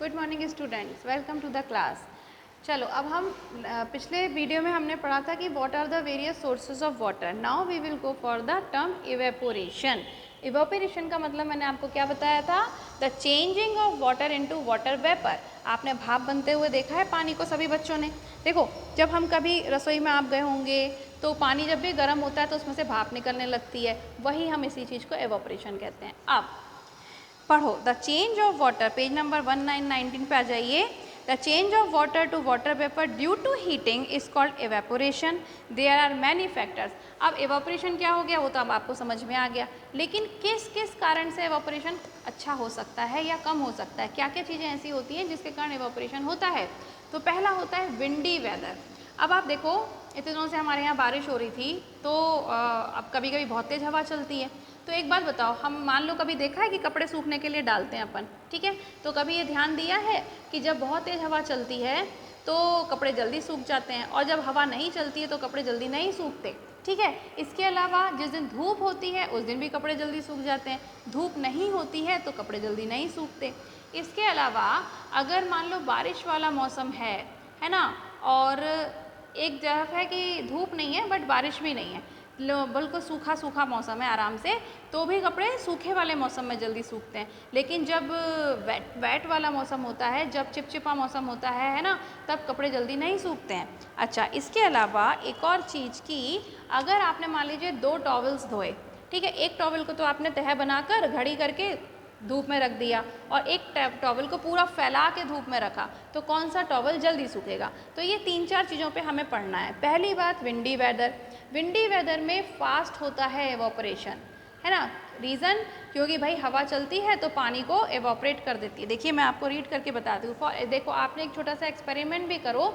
Good morning students, welcome to the class. चलो अब हम पिछले वीडियो में हमने पढ़ा था कि what are the various sources of water. Now we will go for the term evaporation. Evaporation का मतलब मैंने आपको क्या बताया था? The changing of water into water vapour. आपने भाप बनते हुए देखा है पानी को सभी बच्चों ने। देखो, जब हम कभी रसोई में आप गए होंगे तो पानी जब भी गर्म होता है तो उसमें से भाप निकलने लगती है, वही हम इसी चीज़ को इवेपोरेशन कहते हैं। अब पढ़ो, the change of water, page number 1919 पे आ जाइए। The change of water to water vapour due to heating is called evaporation. There are many factors. अब एवेपोरेशन क्या हो गया वो तो अब आपको समझ में आ गया, लेकिन किस किस कारण से एवेपोरेशन अच्छा हो सकता है या कम हो सकता है, क्या क्या चीज़ें ऐसी होती हैं जिसके कारण एवेपोरेशन होता है। तो पहला होता है विंडी वेदर। अब आप देखो, इतने दिनों से हमारे यहाँ बारिश हो रही थी तो अब कभी कभी बहुत तेज़ हवा चलती है। तो एक बात बताओ, हम मान लो कभी देखा है कि कपड़े सूखने के लिए डालते हैं अपन, ठीक है, तो कभी ये ध्यान दिया है कि जब बहुत तेज़ हवा चलती है तो कपड़े जल्दी सूख जाते हैं और जब हवा नहीं चलती है तो कपड़े जल्दी नहीं सूखते, ठीक है। इसके अलावा जिस दिन धूप होती है उस दिन भी कपड़े जल्दी सूख जाते हैं, धूप नहीं होती है तो कपड़े जल्दी नहीं सूखते। इसके अलावा अगर मान लो बारिश वाला मौसम है ना, और एक तरफ है कि धूप नहीं है बट बारिश भी नहीं है, बिल्कुल सूखा सूखा मौसम है आराम से, तो भी कपड़े सूखे वाले मौसम में जल्दी सूखते हैं। लेकिन जब वेट वाला मौसम होता है, जब चिपचिपा मौसम होता है ना, तब कपड़े जल्दी नहीं सूखते हैं। अच्छा, इसके अलावा एक और चीज़ की, अगर आपने मान लीजिए 2 टॉवल्स धोए, ठीक है, एक टॉवल को तो आपने तह बनाकर घड़ी करके धूप में रख दिया और एक टॉवल को पूरा फैला के धूप में रखा, तो कौन सा टॉवल जल्दी सूखेगा? तो ये 3-4 चीज़ों पे हमें पढ़ना है। पहली बात, विंडी वेदर। विंडी वेदर में फास्ट होता है एवोपरेशन, है ना। रीज़न, क्योंकि भाई हवा चलती है तो पानी को एवोपरेट कर देती है। देखिए मैं आपको रीड करके बताती हूँ। देखो, आपने एक छोटा सा एक्सपेरिमेंट भी करो।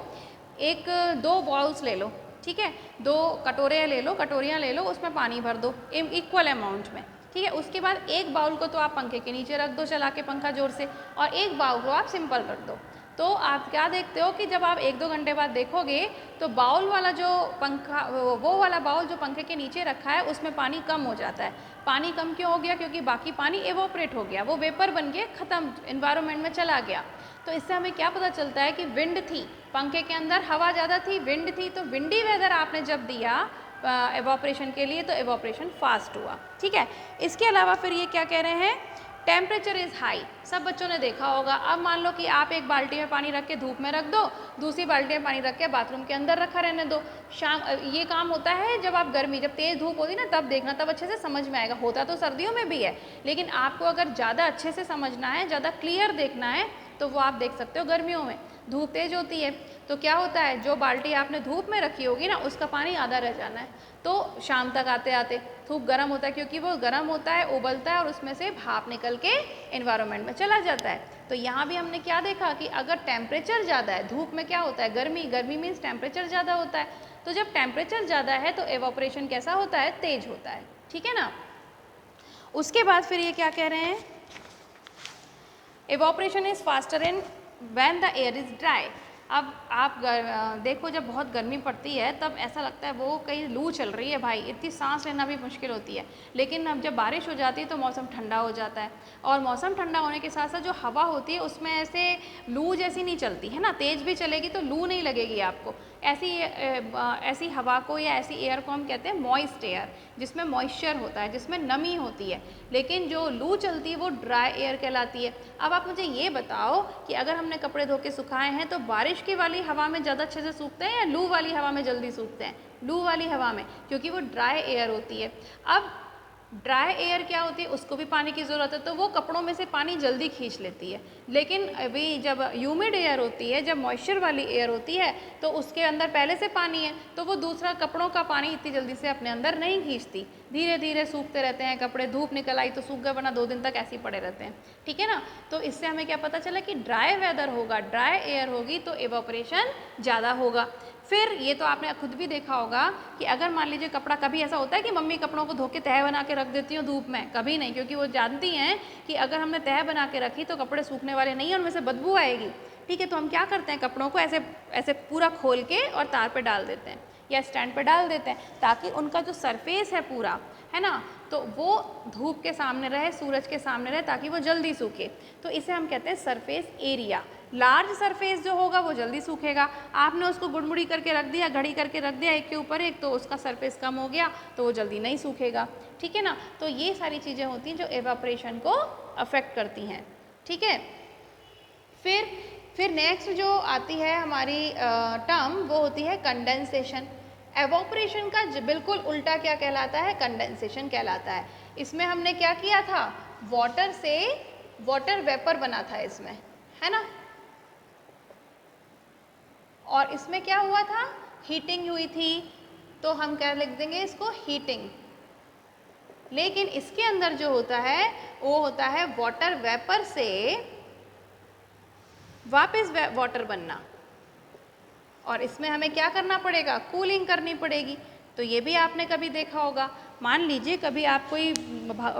2 बॉल्स ले लो, ठीक है, 2 कटोरियाँ ले लो, उसमें पानी भर दो इक्वल अमाउंट में, ठीक है। उसके बाद एक बाउल को तो आप पंखे के नीचे रख दो चला के पंखा जोर से, और एक बाउल को आप सिंपल रख दो। तो आप क्या देखते हो कि जब आप 1-2 घंटे बाद देखोगे तो बाउल वाला जो पंखा, वो वाला बाउल जो पंखे के नीचे रखा है उसमें पानी कम हो जाता है। पानी कम क्यों हो गया? क्योंकि बाकी पानी एवोपरेट हो गया, वो वेपर बन के ख़त्म, इन्वायरमेंट में चला गया। तो इससे हमें क्या पता चलता है कि विंड थी, पंखे के अंदर हवा ज़्यादा थी, विंड थी, तो विंडी वेदर आपने जब दिया एवोपरेशन के लिए तो एवोपरेशन फास्ट हुआ, ठीक है। इसके अलावा फिर ये क्या कह रहे हैं, टेम्परेचर इज़ हाई। सब बच्चों ने देखा होगा। अब मान लो कि आप एक बाल्टी में पानी रख के धूप में रख दो, दूसरी बाल्टी में पानी रख के बाथरूम के अंदर रखा रहने दो। ये काम होता है जब आप गर्मी, जब तेज़ धूप होती ना तब देखना, तब अच्छे से समझ में आएगा। होता तो सर्दियों में भी है, लेकिन आपको अगर ज़्यादा अच्छे से समझना है, ज़्यादा क्लियर देखना है, तो वो आप देख सकते हो गर्मियों में। धूप तेज़ होती है तो क्या होता है, जो बाल्टी आपने धूप में रखी होगी ना उसका पानी आधा रह जाना है, तो शाम तक आते आते धूप गर्म होता है, क्योंकि वो गर्म होता है, उबलता है और उसमें से भाप निकल के एनवायरनमेंट में चला जाता है। तो यहाँ भी हमने क्या देखा कि अगर टेम्परेचर ज़्यादा है, धूप में क्या होता है, गर्मी, गर्मी मीन्स टेम्परेचर ज़्यादा होता है, तो जब टेम्परेचर ज़्यादा है तो एवोपरेशन कैसा होता है, तेज होता है, ठीक है ना। उसके बाद फिर ये क्या कह रहे हैं, evaporation is faster in when the air is dry. अब आप देखो, जब बहुत गर्मी पड़ती है तब ऐसा लगता है वो कहीं लू चल रही है भाई, इतनी सांस लेना भी मुश्किल होती है। लेकिन अब जब बारिश हो जाती है तो मौसम ठंडा हो जाता है, और मौसम ठंडा होने के साथ साथ जो हवा होती है उसमें ऐसे लू जैसी नहीं चलती है ना, तेज़ भी चलेगी तो लू नहीं लगेगी आपको। ऐसी हवा को या ऐसी एयर को हम कहते हैं मॉइस्ट एयर, जिसमें मॉइस्चर होता है, जिसमें नमी होती है। लेकिन जो लू चलती है वो ड्राई एयर कहलाती है। अब आप मुझे ये बताओ कि अगर हमने कपड़े धो के सुखाए हैं तो बारिश की वाली हवा में ज़्यादा अच्छे से सूखते हैं या लू वाली हवा में जल्दी सूखते हैं? लू वाली हवा में, क्योंकि वो ड्राई एयर होती है। अब ड्राई एयर क्या होती है, उसको भी पानी की ज़रूरत है, तो वो कपड़ों में से पानी जल्दी खींच लेती है। लेकिन अभी जब ह्यूमिड एयर होती है, जब मॉइस्चर वाली एयर होती है, तो उसके अंदर पहले से पानी है, तो वो दूसरा कपड़ों का पानी इतनी जल्दी से अपने अंदर नहीं खींचती, धीरे धीरे सूखते रहते हैं कपड़े। धूप निकल आई तो सूख गए, वरना 2 दिन तक ऐसे ही पड़े रहते हैं, ठीक है ना। तो इससे हमें क्या पता चला कि ड्राई वेदर होगा, ड्राई एयर होगी तो एवोपरेशन ज़्यादा होगा। फिर ये तो आपने खुद भी देखा होगा कि अगर मान लीजिए कपड़ा, कभी ऐसा होता है कि मम्मी कपड़ों को धो के तह बना के रख देती हूँ धूप में? कभी नहीं, क्योंकि वो जानती हैं कि अगर हमने तह बना के रखी तो कपड़े सूखने वाले नहीं हैं, उनमें से बदबू आएगी, ठीक है। तो हम क्या करते हैं, कपड़ों को ऐसे ऐसे पूरा खोल के और तार पे डाल देते हैं या स्टैंड पे डाल देते हैं, ताकि उनका जो सरफेस है पूरा, है ना, तो वो धूप के सामने रहे, सूरज के सामने रहे, ताकि वो जल्दी सूखे। तो इसे हम कहते हैं सरफेस एरिया। लार्ज सरफेस जो होगा वो जल्दी सूखेगा। आपने उसको गुड़मुड़ी करके रख दिया, घड़ी करके रख दिया एक के ऊपर एक, तो उसका सरफेस कम हो गया, तो वो जल्दी नहीं सूखेगा। ठीक है ना। तो ये सारी चीज़ें होती हैं जो एवापोरेशन को अफेक्ट करती हैं। ठीक है। फिर नेक्स्ट जो आती है हमारी टर्म, वो होती है कंडेंसेशन। एवोपरेशन का बिल्कुल उल्टा क्या कहलाता है? कंडेंसेशन कहलाता है। इसमें हमने क्या किया था? वाटर से वाटर वेपर बना था इसमें, है ना। और इसमें क्या हुआ था? हीटिंग हुई थी, तो हम क्या लिख देंगे इसको? हीटिंग। लेकिन इसके अंदर जो होता है वो होता है वाटर वेपर से वापस वाटर बनना। और इसमें हमें क्या करना पड़ेगा? कूलिंग करनी पड़ेगी। तो ये भी आपने कभी देखा होगा। मान लीजिए कभी आप कोई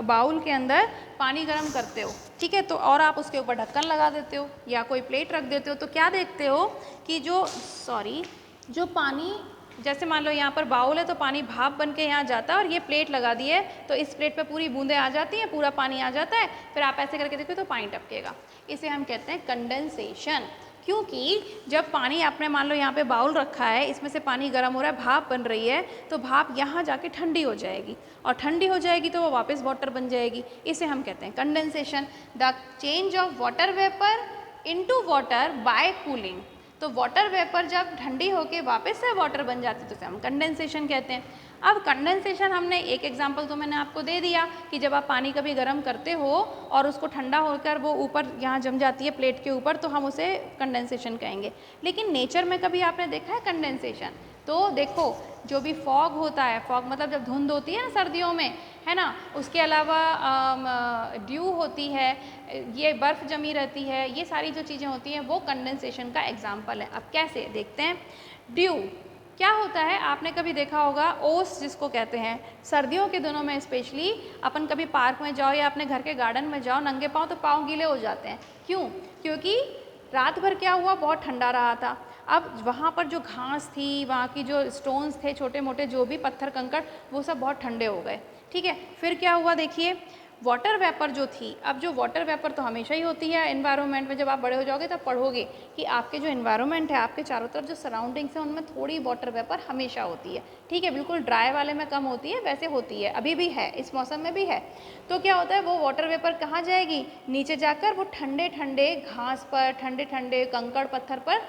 बाउल के अंदर पानी गर्म करते हो, ठीक है, तो और आप उसके ऊपर ढक्कन लगा देते हो या कोई प्लेट रख देते हो, तो क्या देखते हो कि जो पानी, जैसे मान लो यहाँ पर बाउल है तो पानी भाप बन के यहाँ जाता है, और ये प्लेट लगा दी है तो इस प्लेट पे पूरी बूंदें आ जाती हैं, पूरा पानी आ जाता है। फिर आप ऐसे करके देखो तो पानी टपकेगा। इसे हम कहते हैं कंडेंसेशन। क्योंकि जब पानी आपने मान लो यहाँ पे बाउल रखा है, इसमें से पानी गर्म हो रहा है, भाप बन रही है, तो भाप यहाँ जाके ठंडी हो जाएगी, और ठंडी हो जाएगी तो वो वापस वाटर बन जाएगी। इसे हम कहते हैं condensation. The change of water vapour into water bye cooling. तो वाटर वेपर जब ठंडी होके वापस से वाटर बन जाती है तो उसे हम कंडेंसेशन कहते हैं। अब कंडेंसेशन हमने एक एग्जांपल तो मैंने आपको दे दिया कि जब आप पानी कभी गर्म करते हो और उसको ठंडा होकर वो ऊपर यहाँ जम जाती है प्लेट के ऊपर, तो हम उसे कंडेंसेशन कहेंगे। लेकिन नेचर में कभी आपने देखा है कंडेंसेशन? तो देखो, जो भी फॉग होता है, फॉग मतलब जब धुंध होती है ना सर्दियों में, है ना, उसके अलावा ड्यू होती है, ये बर्फ़ जमी रहती है, ये सारी जो चीज़ें होती हैं वो कंडेंसेशन का एग्जाम्पल है। अब कैसे देखते हैं। ड्यू क्या होता है? आपने कभी देखा होगा, ओस जिसको कहते हैं, सर्दियों के दिनों में स्पेशली अपन कभी पार्क में जाओ या अपने घर के गार्डन में जाओ नंगे पाँव, तो पाँव गीले हो जाते हैं। क्यों? क्योंकि रात भर क्या हुआ, बहुत ठंडा रहा था। अब वहाँ पर जो घास थी, वहाँ की जो स्टोन्स थे, छोटे मोटे जो भी पत्थर कंकड़, वो सब बहुत ठंडे हो गए। ठीक है। फिर क्या हुआ देखिए, वाटर वेपर जो थी, अब जो वाटर वेपर तो हमेशा ही होती है एनवायरनमेंट में, जब आप बड़े हो जाओगे तब पढ़ोगे कि आपके जो एनवायरनमेंट है, आपके चारों तरफ जो सराउंडिंग्स हैं, उनमें थोड़ी वाटर वेपर हमेशा होती है। ठीक है, बिल्कुल ड्राई वाले में कम होती है, वैसे होती है, अभी भी है, इस मौसम में भी है। तो क्या होता है, वो वाटर वेपर कहाँ जाएगी? नीचे जाकर वो ठंडे ठंडे घास पर, ठंडे ठंडे कंकड़ पत्थर पर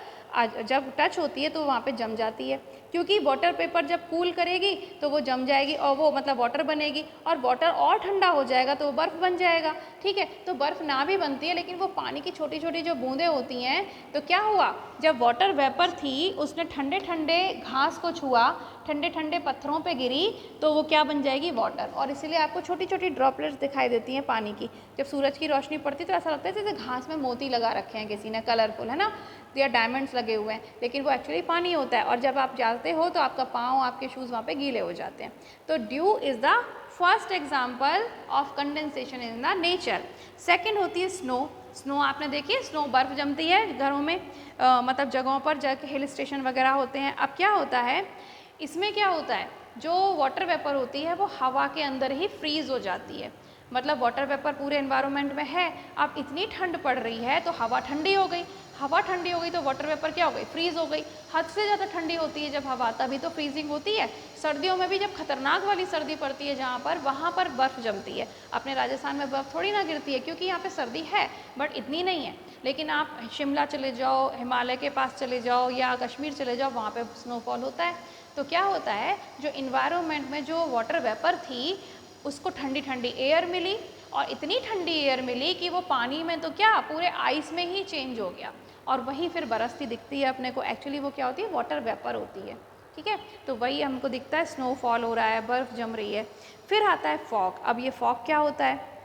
जब टच होती है तो वहाँ पे जम जाती है। क्योंकि वाटर पेपर जब कूल करेगी तो वो जम जाएगी और वो मतलब वाटर बनेगी, और वाटर और ठंडा हो जाएगा तो वो बर्फ़ बन जाएगा। ठीक है। तो बर्फ़ ना भी बनती है, लेकिन वो पानी की छोटी छोटी जो बूंदें होती हैं, तो क्या हुआ, जब वाटर वेपर थी उसने ठंडे ठंडे घास को छुआ, ठंडे ठंडे पत्थरों पे गिरी, तो वो क्या बन जाएगी? वाटर। और इसीलिए आपको छोटी छोटी ड्रॉपलेट्स दिखाई देती हैं पानी की। जब सूरज की रोशनी पड़ती है तो ऐसा लगता है जैसे घास में मोती लगा रखे हैं किसी ने, कलरफुल, है ना, या डायमंड्स लगे हुए हैं, लेकिन वो एक्चुअली पानी होता है। और जब आप जाते हो तो आपका पाँव, आपके शूज़ वहाँ पे गीले हो जाते हैं। तो due is the first example of condensation in the nature. Second होती है स्नो। स्नो आपने देखी है, स्नो बर्फ़ जमती है घरों में, मतलब जगहों पर, जगह हिल स्टेशन वगैरह होते हैं। अब क्या होता है, इसमें क्या होता है, जो वाटर वेपर होती है वो हवा के अंदर ही फ्रीज़ हो जाती है। मतलब वाटर वेपर पूरे एनवायरनमेंट में है, अब इतनी ठंड पड़ रही है तो हवा ठंडी हो गई, हवा ठंडी हो गई तो वाटर वेपर क्या हो गई? फ्रीज़ हो गई। हद से ज़्यादा ठंडी होती है जब हवा, तभी तो फ्रीजिंग होती है। सर्दियों में भी जब खतरनाक वाली सर्दी पड़ती है जहाँ पर, वहाँ पर बर्फ़ जमती है। अपने राजस्थान में बर्फ़ थोड़ी ना गिरती है, क्योंकि यहाँ पे सर्दी है बट इतनी नहीं है। लेकिन आप शिमला चले जाओ, हिमालय के पास चले जाओ या कश्मीर चले जाओ, वहाँ पे स्नोफॉल होता है। तो क्या होता है, जो इन्वायरमेंट में जो वाटर वेपर थी उसको ठंडी ठंडी एयर मिली, और इतनी ठंडी एयर मिली कि वो पानी में तो क्या, पूरे आइस में ही चेंज हो गया, और वहीं फिर बरसती दिखती है अपने को। एक्चुअली वो क्या होती है? वाटर वेपर होती है। ठीक है। तो वही हमको दिखता है, स्नोफॉल हो रहा है, बर्फ़ जम रही है। फिर आता है फॉग। अब ये फॉग क्या होता है?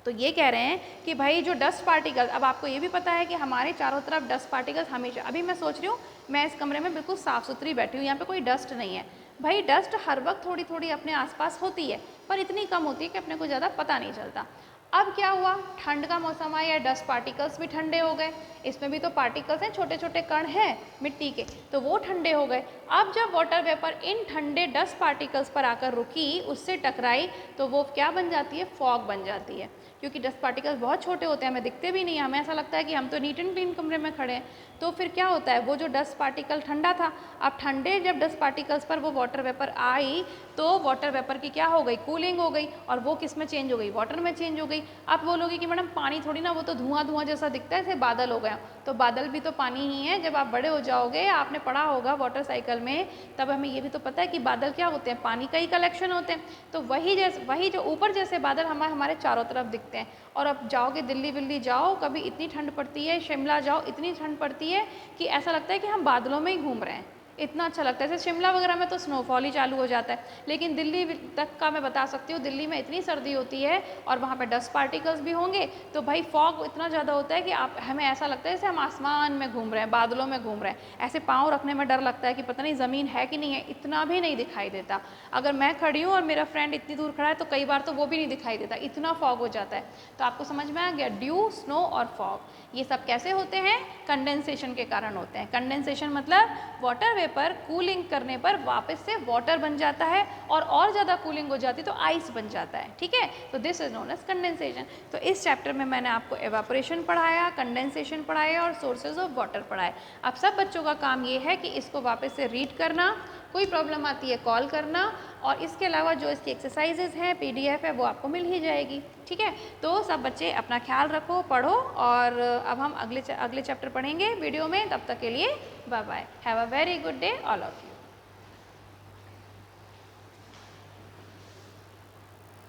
तो ये कह रहे हैं कि भाई जो डस्ट पार्टिकल, अब आपको ये भी पता है कि हमारे चारों तरफ डस्ट पार्टिकल्स हमेशा, अभी मैं सोच रही हूँ मैं इस कमरे में बिल्कुल साफ़ सुथरी बैठी हूँ, यहाँ पे कोई डस्ट नहीं है। भाई डस्ट हर वक्त थोड़ी थोड़ी अपने आसपास होती है, पर इतनी कम होती है कि अपने को ज़्यादा पता नहीं चलता। अब क्या हुआ, ठंड का मौसम आया, डस्ट पार्टिकल्स भी ठंडे हो गए, इसमें भी तो पार्टिकल्स हैं, छोटे छोटे कण हैं मिट्टी के, तो वो ठंडे हो गए। अब जब वाटर वेपर इन ठंडे डस्ट पार्टिकल्स पर आकर रुकी, उससे टकराई, तो वो क्या बन जाती है, फॉग बन जाती है। क्योंकि डस्ट पार्टिकल्स बहुत छोटे होते हैं, हमें दिखते भी नहीं हैं, हमें ऐसा लगता है कि हम तो नीट एंड क्लीन कमरे में खड़े हैं। तो फिर क्या होता है, वो जो डस्ट पार्टिकल ठंडा था, अब ठंडे जब डस्ट पार्टिकल्स पर वो वाटर वेपर आई, तो वाटर वेपर की क्या हो गई, कूलिंग हो गई, और वो किस में चेंज हो गई, वाटर में चेंज हो गई। आप बोलोगे कि मैडम पानी थोड़ी ना, वो तो धुआं धुआं जैसा दिखता है, ऐसे बादल हो गया, तो बादल भी तो पानी ही है। जब आप बड़े हो जाओगे, आपने पढ़ा होगा वाटर साइकिल में, तब हमें ये भी तो पता है कि बादल क्या होते हैं, पानी का ही कलेक्शन होते हैं। तो वही जो ऊपर जैसे बादल हमारे चारों तरफ दिखते हैं। और अब जाओगे दिल्ली विल्ली जाओ, कभी इतनी ठंड पड़ती है, शिमला जाओ इतनी ठंड पड़ती है कि ऐसा लगता है कि हम बादलों में ही घूम रहे हैं, इतना अच्छा लगता है। जैसे शिमला वगैरह में तो स्नोफॉल ही चालू हो जाता है, लेकिन दिल्ली तक का मैं बता सकती हूँ, दिल्ली में इतनी सर्दी होती है और वहाँ पे डस्ट पार्टिकल्स भी होंगे, तो भाई फॉग इतना ज़्यादा होता है कि हमें ऐसा लगता है जैसे हम आसमान में घूम रहे हैं, बादलों में घूम रहे हैं। ऐसे पाँव रखने में डर लगता है कि पता नहीं ज़मीन है कि नहीं है, इतना भी नहीं दिखाई देता। अगर मैं खड़ी हूँ और मेरा फ्रेंड इतनी दूर खड़ा है, तो कई बार तो वो भी नहीं दिखाई देता, इतना फॉग हो जाता है। तो आपको समझ में आ गया, ड्यू, स्नो और फॉग ये सब कैसे होते हैं, कंडेंसेशन के कारण होते हैं। कंडेंसेशन मतलब वाटर वेपर कूलिंग करने पर वापस से वाटर बन जाता है, और ज़्यादा कूलिंग हो जाती है तो आइस बन जाता है, ठीक है। तो this is known as condensation. तो इस चैप्टर में मैंने आपको एवापोरेशन पढ़ाया, कंडेंसेशन पढ़ाया और सोर्सेज ऑफ वाटर पढ़ाए। अब सब बच्चों का काम ये है कि इसको वापस से रीड करना, कोई प्रॉब्लम आती है कॉल करना, और इसके अलावा जो इसकी एक्सरसाइजेज हैं, PDF है, वो आपको मिल ही जाएगी, ठीक है। तो सब बच्चे अपना ख्याल रखो, पढ़ो, और अब हम अगले चैप्टर पढ़ेंगे वीडियो में। तब तक के लिए bye bye, have a very good day all of you.